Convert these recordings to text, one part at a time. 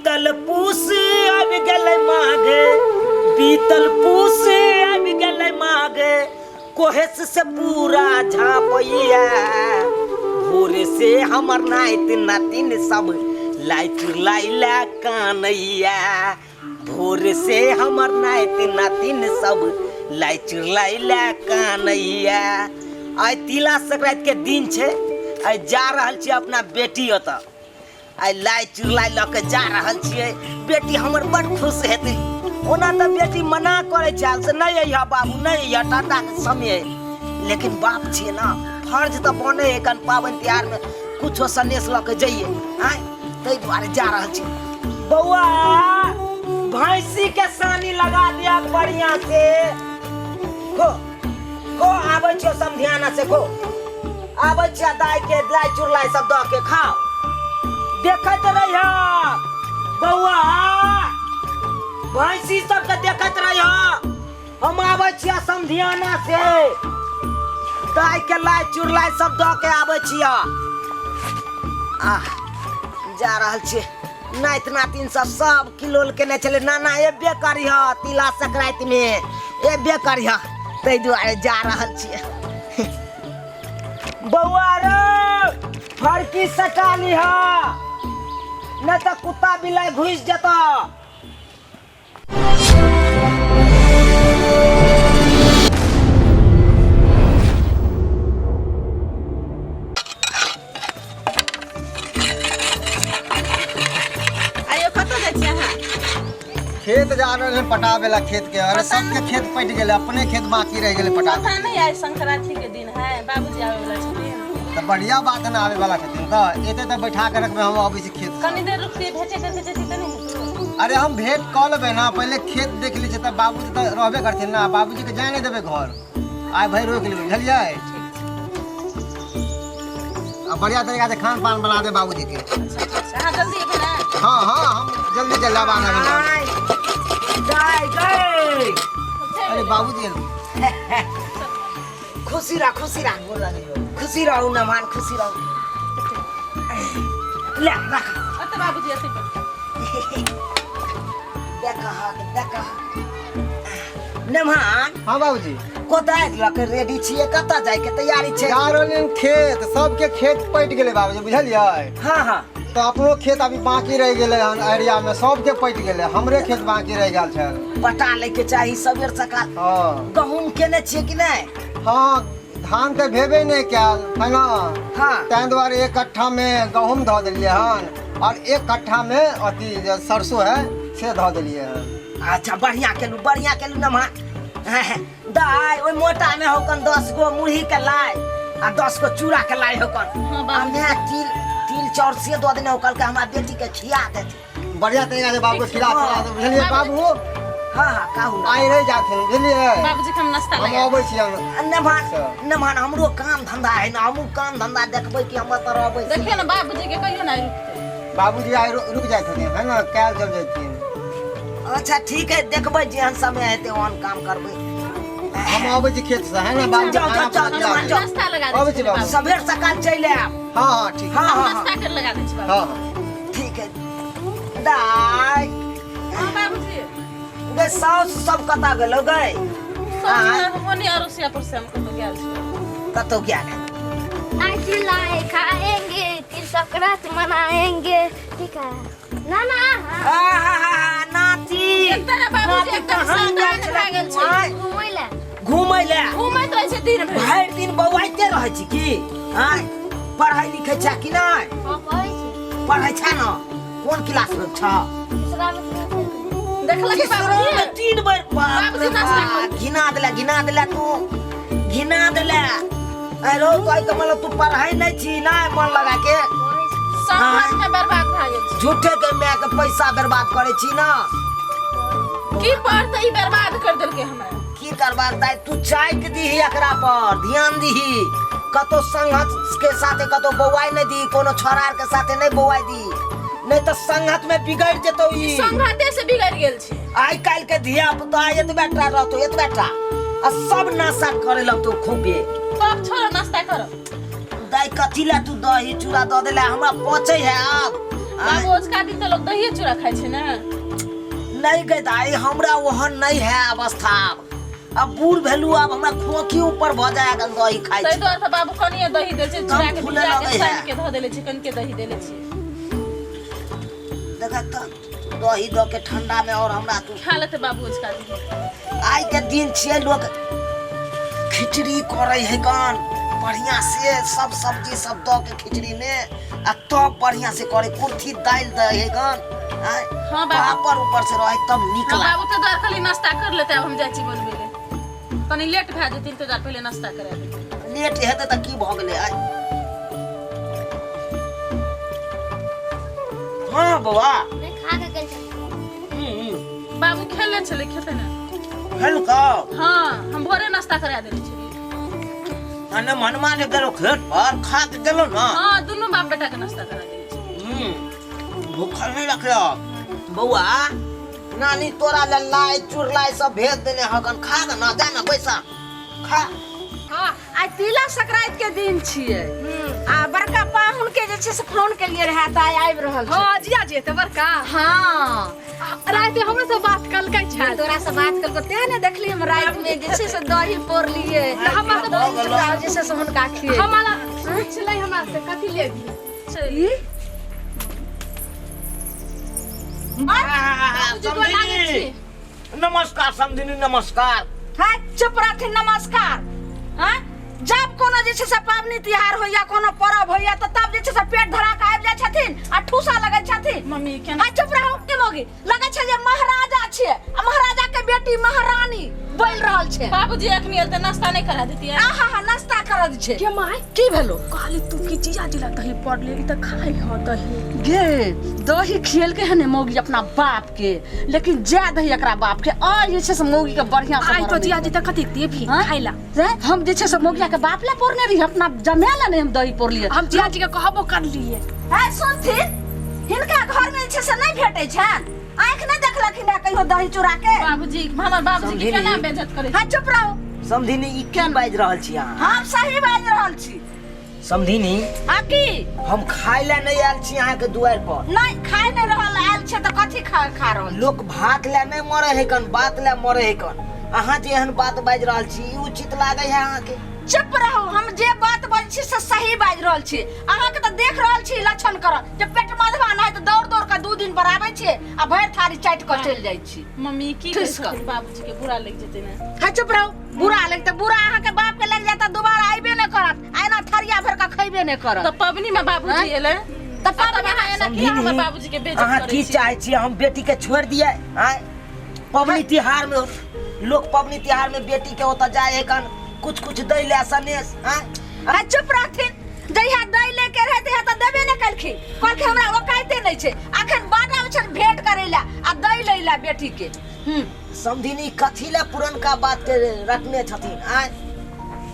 बीतल पूस अब गले माघे, बीतल पूस अब गले माघे, कोहेस से पूरा झापैया। भोरे से हमर नाइत नातिन सब लाइट लाइला कानैया। भोरे से हमर नाइत नातिन सब लाइट लाइला कानैया। आइ तिला संक्रांति के दिन छे, आइ जा रहल छी अपना बेटी ओतऽ। आइ लाइ चुरलाइ लऽ के जा रहल छियै। बेटी हमर बड़ खुश हेतै। ओना तऽ बेटी मना करे छल से नहीं अइहा बाबू, नहीं अइहा, टाटा के समय है। लेकिन बाप छियै ना, फर्ज तऽ बने है कन पाबनि त्योहार में कुछो संदेश लऽ के जइए। आइ ताहि दुआरे जा रहल छी। बौआ भैंसी के सानी लगा दिया बढ़िया से। को को आबै छियो समधियाना से, को आबै छिया दाइ के लाइ चुरलाइ सब दऽ के खाओ। देखत रहिया बौआ, भैंसी सबके देखत रहिया। हम आबै छिया समधियाना से, दाइ के लाइ चुरलाइ सब दऽ के आबै छिया। जा रहल छियै। नाइत नातिन सब किलोल केने छलै, नाना एबे करिह तिला संक्रांति में, एबे करिह। ताहि दुआरे जा रहल छियै। बौआ रे फड़की सटा लिह, नहीं तो कुत्ता बिलाई घुस जता। खेत जा रहे हैं पटावे ला खेत के। अरे सबके खेत पट गए, अपने खेत बाकी रह गए पटा। पता नहीं आज संक्रांति के दिन है, बाबूजी आवे वाला छथिन। तो बढ़िया बात है ना, आवे वाला छथिन तो एते तो बैठा के रखबे। हम अबै छी खेत कनी देर रुकते भेजे करते जति तनी। अरे हम भेंट क लेबे ना, पहले खेत देख ली त बाबूजी तो रहबे करथिन ना। बाबूजी के जाए नहीं देबे घर, आइ भाई रोक लेबे, बुझलिए। अब बढ़िया तरीका से खान पान बना दे बाबूजी के। हां जल्दी एबे ना। हां हां हम जल्दी जल्दी बना देबे। अरे बाबूजी खुशी रह, खुशी रह, खुशी रहो ना मान, खुशी रहो। ले रख। अत बाबूजी ऐसे देखा देखा नमान। हां बाबूजी कोदाय लक रेडी छिए, कतऽ जाय के तैयारी छै? जा रहलिन खेत, सबके खेत पट गेले बाबूजी, बुझलिए। हां हां तो अपनो खेत अभी बाकी रह गए हन एरिया में, सबके पट गए, हमरे खेत बाकी रह गया छल। पटा ले के चाही सबेर सकाल। हां गहूम केने छिए कि नहीं? हां धान के भेबे नहीं कैल है ना। हां तैं द्वारे एक कट्ठा में गहूम धो दिलिए हन, और एक कट्ठा में अथी सरसों है से धो दिलिए हन। अच्छा बढ़िया केलू नमान। दाई ओइ मोटा में होकन 10 गो मुरही के लाई आ 10 गो चूड़ा के लाई होकन। हमें तिल चौर से दो दिन होकल के हमरा बेटी के खिया देती। बढ़िया तरीका से बाबू खिला दे, बुझलिए बाबू। हां हां कहू ना, आई रह जाथिन, बुझलिए। बाबूजी के हम नाश्ता हम लगा आबै छी। नमान हमरो काम धंधा है ना, हमहू काम धंधा देखबै कि हम त रहबै। देखिए ना बाबूजी के कहियो ना रुकते। बाबूजी आई रुक जाथिन है ना, काल चल जाथिन। अच्छा ठीक है, देखबै जेहन समय हेतै ओहन काम करबै। हम आबै छी खेत से है ना बाबू। जाओ नाश्ता लगा दे छी बाबू। सबेर सकाल चले आब। हां हां ठीक है। हां नाश्ता कर लगा दे छी बाबू। हां ठीक है। दाई हां बाबूजी गे साउस सब कता गेलो गए? सब होनी और से पर से हमको तो गेल छी। कतो क्या है? आज लाए खाएंगे, तिल संक्रांति मनाएंगे, ठीक है नाना। नाती तेरा बाबूजी एकदम सावधान भए गेल छै घुमै ले घुमैत रहै छै दिन भरि। भरि दिन बौआइते रहै छी की? हां पढ़ाई लिखै छै कि नहीं? हां पढ़ै छी। पढ़ै छै ना? कोन क्लास में छ? दूसरा में देखलक बाबूजी 3 बार बाबूजी नाश्ता कर। घिना देला तू, घिना देला। अरे कोई के मतलब तू पढ़ाई नहीं छी ना, मन लगा के समाज में बर्बाद भए गेल छै। झूठे के मैं के पैसा बर्बाद करे छी ना। की पढ़ते ई बर्बाद कर देलके हमरा। की करबाक दाई, तू चाय के दीही एकरा पर ध्यान दीही। कतो संगत के साथे कतो बौआई नहीं दी, कोनो छोरार के साथे नहीं बौआई दी, नहीं तो संगत में बिगड़ जेतो। ई संगते से बिगड़ गेल छै। आई काल के धिया पुता एतबेटा रहतो, एतबेटा आ सब नशा करे लगतो खूबे। बाप छोरा नाश्ता करो। दाई कथी ला तू दही चूड़ा द देला, हमरा पचे है। अब बाबू ओझका दिन तो लोग दही चूड़ा खाइ छै ना। नहीं गए दाई हमरा ओहन नहीं है अवस्था। अब बूढ़ भेलू अब हमरा खोखी ऊपर भ जाए गन दही खाइ तै छी। दुआरे बाबू कनिए दही दे छै, चूड़ा के फूले बिया लगै के है। सानि के धऽ देले छै, कन के दही देले छै। देखा त दही द के ठंडा में और हमरा तू खा लेते बाबू ओझका दिन। आई के दिन छिए लोग खिचड़ी करे है गन बढ़िया से सब सब्जी सब द के खिचड़ी में आ तब बढ़िया से करे कुर्थी दाल दे है गन। हाँ बाबू। पापड़ ऊपर से रहे तब हाँ निकला। बाबू तो दर खाली नाश्ता कर लेते, अब हम जाइ छी बनबे ले। कनी लेट भए जेतै तो दर पहिले नाश्ता करा देते। लेट हेतै त की भ गेलै आइ। हाँ बौआ मैं खा के गई थी। बाबू खेले छले, खेते ना। हेल का हाँ हम भोरे नाश्ता करा देले छलिए। अने मनमा ने गेलो खेत पर खा के गेलो ना। हाँ दुनू बाप बेटा के नाश्ता करा देले छी। भूखल नहीं रखियो बौआ। नानी तोरा लल्लाई चुरलाई सब भेज देने हगन खा के ना जाना पैसा खा। हाँ आज तिला संक्रांति के दिन छिए आ बड़का पाहुन के जे छै से फोन के लिए रहा त आबि रहल छै। हाँ जिया जी तो बड़का हाँ रात हमरे से बात कलकै छै। तोरा से बात कल को ते ने देखली हम रात में जे छै से दही पोर लिए हमरा तो बहुत चुड़ा जे छै से हुनका खिए। हमारा छलै हमरा से कथि लेबी ई समझिनी नमस्कार समझिनी नमस्कार। हाय चुप रहथिन नमस्कार। हाँ जब कोनो जे छै से पावनी त्योहार होइया कोनो पर्व होइया त तब जे छै से पेट धरा के आबि जाय छथिन आ ठूसा लगै छथिन। मम्मी केना हाय चुप रहू के मोगी लगै छै जे महाराजा छिए आ महाराजा के बेटी महारानी बोल रहल छै। बाबूजी एखनी एल त नाश्ता नहीं करा देतियै। आहा नाश्ता कर दै छै। के माय की भेलो कहली तू की जिया जिला दही पड़ लेली त खाई हो दही। गे दही खियल के हने मोगी अपना बाप के लेकिन जा दही एकरा बाप के आ जे छै से मोगी के बढ़िया से आई तो जिया जी त कथि देबी हाँ? खाइला। रे, हम जे छै से मोगिया के बाप ले पोरने रही अपना जमेला ने हम दही पोर लिए। हम जिया जी के कहबो कर लिए। है सुनथिन हिनका घर में जे छै से नहीं भेटै छन आंख नहीं देखलखिन है कहियो दही चूड़ा के। बाबूजी हमर बाबूजी के केना बेइज्जत करै छै। हां चुप रहो। समझिनी ई क्या बाज रहल छी अहाँ। हम सही बाज रहल छी। समझिनी आ की हम खाय ले नहीं आयल छी अहाँ के दुआर पर। नहीं खाए नहीं रहल आयल छै त कथि खा रहल। लोग भात ले नहीं मरे है कन बात ले मरे है कन। अहाँ जे एहन बात बाज रहल छी ई उचित लागे है अहाँ के। चुप रहो हम जे बात बाज छी से सही बाज रहल छी। अहाँ के त देख रहल छी लक्षण कर जे पेट मधवा नहीं त दौड़ दौड़ के 2 दिन पर आबै छी आ भर थारी चाट के चल जाय छी। मम्मी की ठुस कर। कहै बाबूजी के बुरा लग जेतै ना। हां चुप रहो बुरा लग त बुरा अहाँ के बाप के लग जाता दोबारा आइबे नहीं करत आइना थरिया भर के खइबे नहीं करत। त पबनी में बाबूजी एले त पापा अहाँ एना किया हमर बाबूजी के बेइज्जत अहाँ करै की छी। चाहे छी हम बेटी के छोड़ दिए आय पबनी त्योहार में लोग पबनी त्योहार में बेटी के ओता जाए है कन कुछ दै ले सनेस आय। आ चुप रहथिन जहिया दै लेके रहते है त देबे न कलखिन कहलखिन हमरा ओकाइते नहीं छे अखन बाडा में छन भेंट करैला आ दै लैला बेटी के। समझिनी कथी ले पुरनका बात के रखने छथिन आय।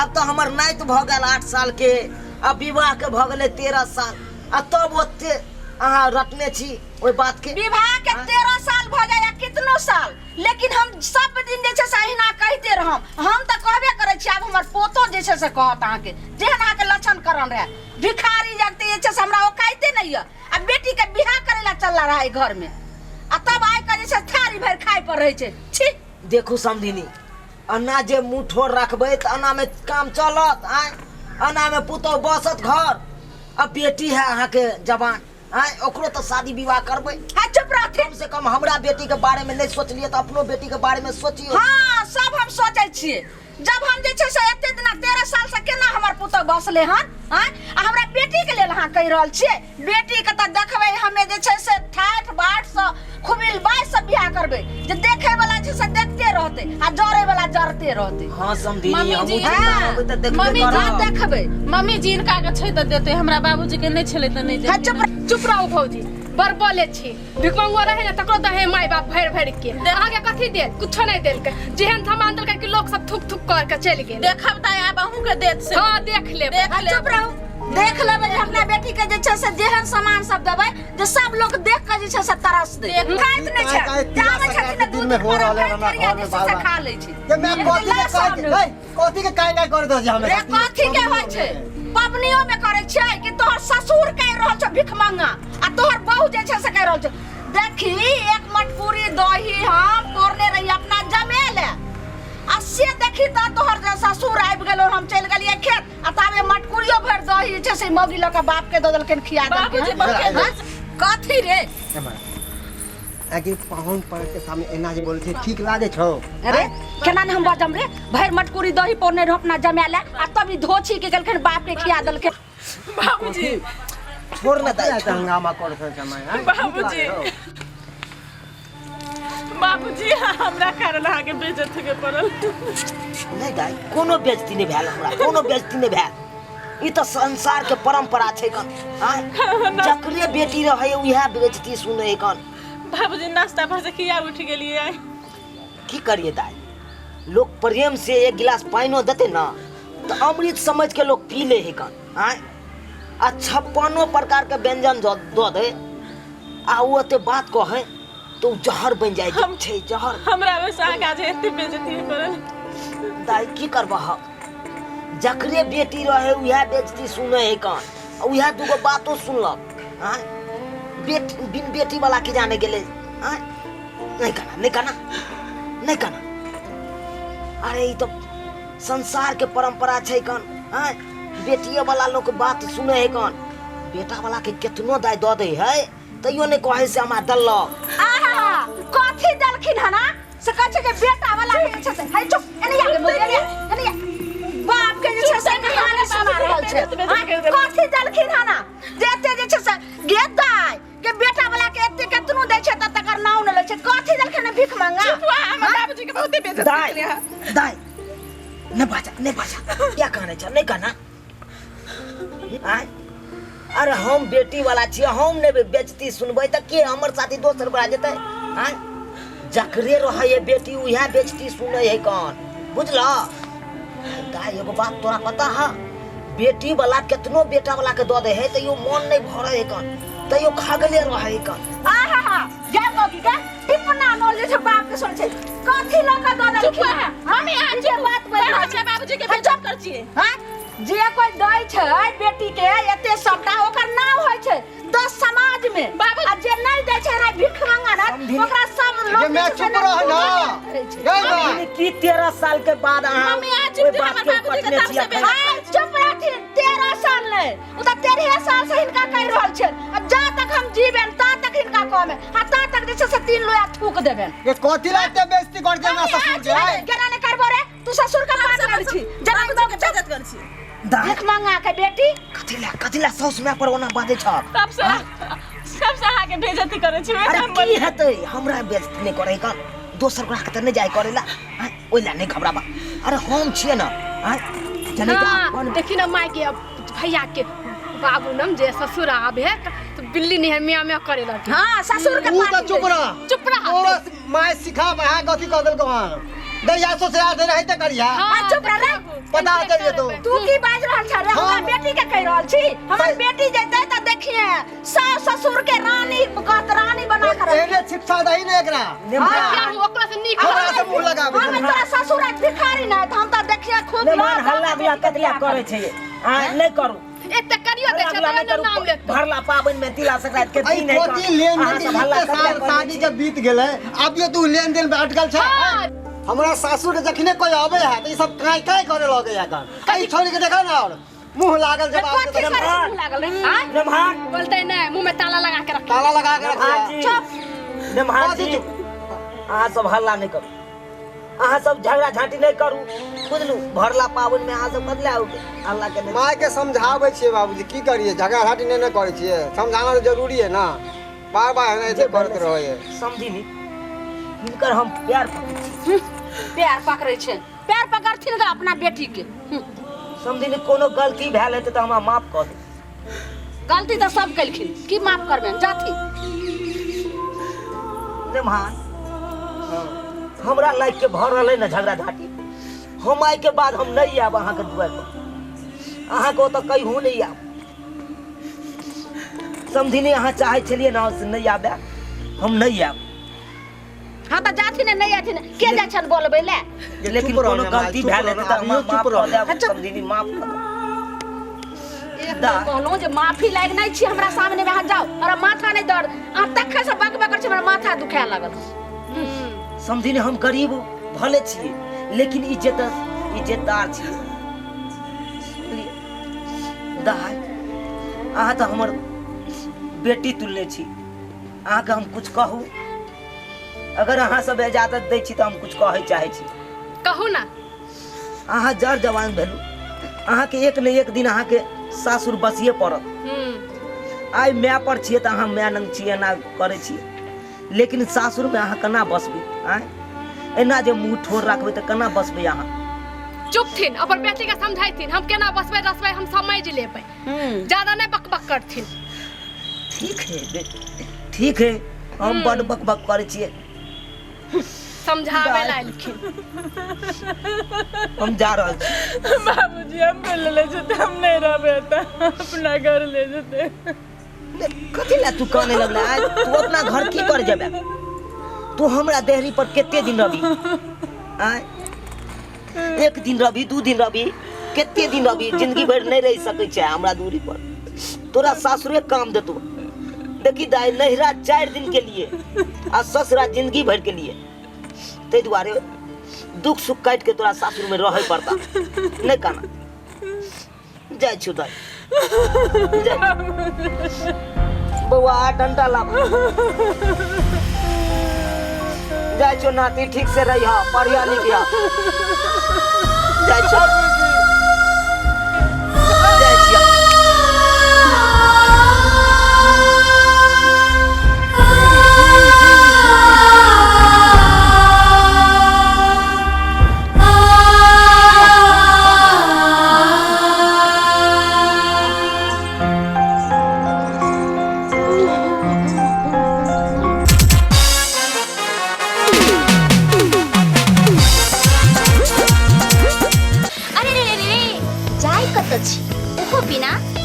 अब तो हमर नाइत भ गेल 8 साल के अब विवाह के भ गेले 13 साल आ तब ओते अहाँ रखने छी ओई बात के। विवाह के 13 साल भ जाय या कितनो साल लेकिन हम सब दिन जे छे से अहिना कहते रहम। हम त कहबे करे छी अब हमर पोतो जे छे से कहत अहाँ के जेहन अहाँ के लक्षण करन रहे भिखारी जगते जे छे से हमरा ओकाइते नहीं है आ बेटी के बियाह करेला चलला रहा है घर में आ तब आइ के जे छे थारी भर खाए पर रहे छे। छी देखू समझिनी अन्ना जे मुठो रखबै त अन्ना में काम चलत आय। अन्ना में पुतो बसत घर अब बेटी है अहाँ के जवान आय ओकरो तो शादी विवाह करबै। हां चुप रहथिन। कम से कम हमरा बेटी के बारे में नहीं सोचलिए तो अपनो बेटी के बारे में सोचियो। हाँ सब हम सोचे छिए जब हम जे छे से एते दिन 13 साल से केना हमर पुतो बसले हन हां आ हमरा बेटी के लेल हां कह रहल छिए बेटी के त देखबै हमें जे छे से ठाठ बाट से खुबिल बाई से बियाह करबै जे देखे वाला छे से देखते रहते आ जरे वाला जरते रहते। हां समझिनी मम्मी हम जी, होबै त देखबे मम्मी जा करब। देखबै। मम्मी जी इनका के छै त देते हमरा बाबूजी के नहीं छले त नहीं हां देते। चुप रहो भौजी बर बोले छी भिकमंगो रहे ना तकरो दहे माय बाप भर के आगे कथि दे कुछो नहीं देल के जेहन सामान देल के लोग सब थुक थुक कर के चल गेल। देखब त आब अहूं के देत से। हां देख ले देख ले। चुप रहो देख लेबै जे अपना बेटी के जे छे से जेहन सामान सब देबै जे सब लोग देख के जे छे से तरस दे। खाइत नहीं छे जामे छथिन त दिन में हो रहले हमरा घर में बाबा खा लै छी। के मैं कथी के कह ए कथी के काई काई कर दो जे हमें रे कथी के होय छे पबनियों में करे छै कि तोहर ससुर कह रहल छ भिख मंगा आ तोहर बहू जे छै से कह रहल छ देखी एक मटकूरी दही हम कोरने रही अपना जमेले आ से देखी त तोहर जे ससुर आबि गेलो हम चल गेलिए खेत आ ताबे मटकूरियो भर दही छै से मौगी ल के बाप के द देलकन खिया देलकन कथी रे आगे पाहुन पर के सामने एना जे बोले छे ठीक लागे छौ अरे केना ने हम बजम रे भर मटकूरी दही पोरने रह अपना जमेले आ तभी धोछी के गेलखन बाप के खिया देलकन बाबूजी छोड़ न दे हंगामा कर समय है बाबूजी बाबूजी हमरा कारण आगे बेइज्जत के पड़ल नहीं दाई कोनो बेइज्जती नहीं भेल हमरा कोनो बेइज्जती नहीं भेल ई तो संसार के परंपरा छै कन जकरे बेटी रहे उहे बेइज्जती सुने कन बाबूजी नाश्ता भर से किया उठ गेलिए की करिए दाई लोग प्रेम से एक गिलास पानी देते ना तो अमृत समझ के लोग पी ले है कन आ 56 प्रकार के व्यंजन दो दे आ वो ते बात को है तो जहर बन जाए छै जहर हमरा वैसा आगे जे एते बेइज्जती करल दाई की करबह जकरे बेटी रहे उहे बेइज्जती सुने है कन उहे दुगो बातो सुनलक बिन बेटी वाला के जाने गेले नहीं करना अरे ई तो संसार के परंपरा छै कन बेटिए वाला लोग के बात सुने है कन बेटा वाला के कितनो दाय द दे है तैयो नहीं कहे से हमरा दल्ल आहा कथी दलखिन हना से कह छै के बेटा वाला के छै से है चुप एनी आके बोल एनी बाप के जे छै से कहानी सुना रहल छै कथी दलखिन हना जेते जे छै से गेट दाय के बेटा वाला के एते केतनो दै छै त तकर नाउ न लै छै कथी दलखिन भीख मांगा हमर बाबूजी के बहुते बेइज्जती केलिए दाई नहीं बाजा क्या कहने छ नहीं कहना अरे हम बेटी वाला छी हम ने बेइज्जती सुनबै त के हमर साथी दोसर बड़ा जेतै जकरे रहे बेटी उहे बेइज्जती सुनै है कौन बुझला दाई एगो बात तोरा पता है बेटी वाला कितनो बेटा वाला के द दे है त यो मन नहीं भरे है कौन त यो खागले रहे है कौन आहा जा मोगी का टिपना नोल जे छै बाप के सुन छै कथी ल के द दलखिन हम आज जे बात बोल छै बाबूजी के बेइज्जत कर छिए हां जे कोई दै छै बेटी के एते सबटा ओकर नाम होय छै 10 समाज में बाबू आ जे नहीं दै छै रे भिख मांगा ना ओकरा सब लोग ये मैं चुप रह ना गई ना की 13 साल के बाद मम्मी आज चुप हमर बाबूजी के तरफ से बेइज्जत चुप रहथि 13 साल ले ओ त 13 साल से हिनका कह रहल छै जा तक हम जीबेन ता तक हिनका कहमे आ ता तक जे छै से 3 लोया थूक देबेन ये कोथी लाते बेइज्जती कर दे ना ससुर के केना ने करबो रे तू ससुर के बात कर छी जना बाबूजी के बेइज्जत कर छिए भिख मांगा के बेटी कथिला सौस में पर ओना बाजे छ तब से आगे बेइज्जती करे छी अरे की हेतै हमरा बेइज्जती नहीं करे कन दोसर ग्राहक त नहीं जाय करेला ओइला नहीं घबराबा अरे हम छिए ना जने हां देखी ना माय के भैया के बाबू नम जे ससुर आबे तो बिल्ली नहीं मियां मियां करे लगी हां ससुर के तू तो चुप रह और माय सिखा बहा गथी क देल कहां दैया ससुरा दे रही त करिया हां चुप रह रे पता चलिए तू की बाज रहल छ रे हमरा बेटी के कह रहल छी हमर बेटी जेतै त देखिए सास ससुर के रानी कहत रानी बना कर एने शिक्षा दही ने एकरा क्या हो ओकरा से नीक हमरा से मुंह लगाबे हम तोरा ससुर भिखारी न त हम त देखिए खूब मन हल्ला बिया कतला करे छै नहीं करू एते करियो दे छै त नाम ले भरला पाबन में तिला संक्रांति के दिन है कोती लेन देन शादी जब बीत गेले अब तू लेन देन में अटकल छ हमरा सासुर के जखने कोई आवे है त ई सब काय काय करे लगे या कर कई छोड़ी के देखा ना और मुंह लागल जब आपके मुंह लागल रे हां नमहार बोलते ना मुंह में ताला लगा के रख ताला लगा के रख चुप नमहार जी अहाँ सब हल्ला नहीं करू अहाँ सब झगड़ा झांटी नहीं करू बुझलू भरला पावन में अहाँ सब बदला हो अल्लाह के माय के समझावे छिए बाबूजी की करिए झगड़ा झाटी नहीं करे छिए समझाना जरूरी है ना बार बार ऐसे करते रहे समझी नहीं इनकर हम प्यार पकड़े छै प्यार पकड़थिन ग अपना बेटी के समझी नहीं कोनो गलती भेल हेतै त हमरा माफ कर दे गलती त सब कलखिन की माफ करबेन जाथी नमहार हमरा लाइक के भर रहले ना झगड़ा झाटी हम आई के बाद हम नहीं आब अहाँ के दुआर पर अहाँ को तो कहीं हो नहीं आब समझी नहीं अहाँ चाहे छलिए ना से नहीं आबे हम नहीं आब हां त जाथी ने नहीं आथी ने के जा छन बोलबे ले लेकिन कोनो गलती भेल है त हम चुप रह समझी नहीं माफ कर कहलो जे माफी लायक नहीं छी हमरा सामने में हाथ जाओ और माथा नहीं दर्द आ तखे से बक बक हमरा माथा दुखाए लागल। समझी ने हम गरीब भले छिए लेकिन इज्जतदार छिए। दाई अहाँ तो हमर बेटी तुलने छी, अहाँ के हम कुछ कहू? अगर अहाँ सब इजाजत दै छी तो हम कुछ कहे चाहे छी। कहू ना। अहाँ जर जवान भेलू, अहाँ के एक न एक दिन अहाँ के सासुर बसिए पड़त। आइ माय पर छिए तो अहाँ माय नंग छिए ना करे छिए, लेकिन सासुर में अहाँ केना बसबी? एना जे मुँह ठोर रखबै तो केना बसबै अहाँ? चुप थिन, अपन बेटी के समझाइथिन, हम केना बसबै रसबै हम समझ लेबै, ज्यादा नहीं बकबक करथिन। ठीक है हम बड़ बकबक करे छिए, समझावे लायलखिन। हम जा रहल छी। बाबूजी हम ले जते, हम नहीं रहबे त अपना घर ले जते। कथी ला तू कहने लगला? तू अपना घर की कर जेबे? तू हमरा देहरी पर केते दिन रही? एक दिन रही, 2 दिन रही, केते दिन रही? जिंदगी भर नहीं रह सकै छै हमरा दूरी पर। तोरा सासुरे काम देतो। देखी दाई नहिरा 4 दिन के लिए आ ससुरा जिंदगी भर के लिए, ते दुआरे दुख सुख काट के तोरा सासुर में रहे पड़ता। नहीं काना जाय छु दाई, बउआ डंडा ला जाय छु नाती, ठीक से रही हा, पढ़िया लिखिया जाय छु जाय छिया।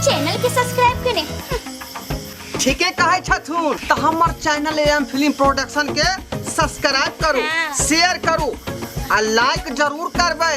चैनल के सब्सक्राइब करें। ठीके कहे छथुन तो हमर चैनल एम फिल्म प्रोडक्शन के सब्सक्राइब करू, शेयर करू आ लाइक जरूर करबै।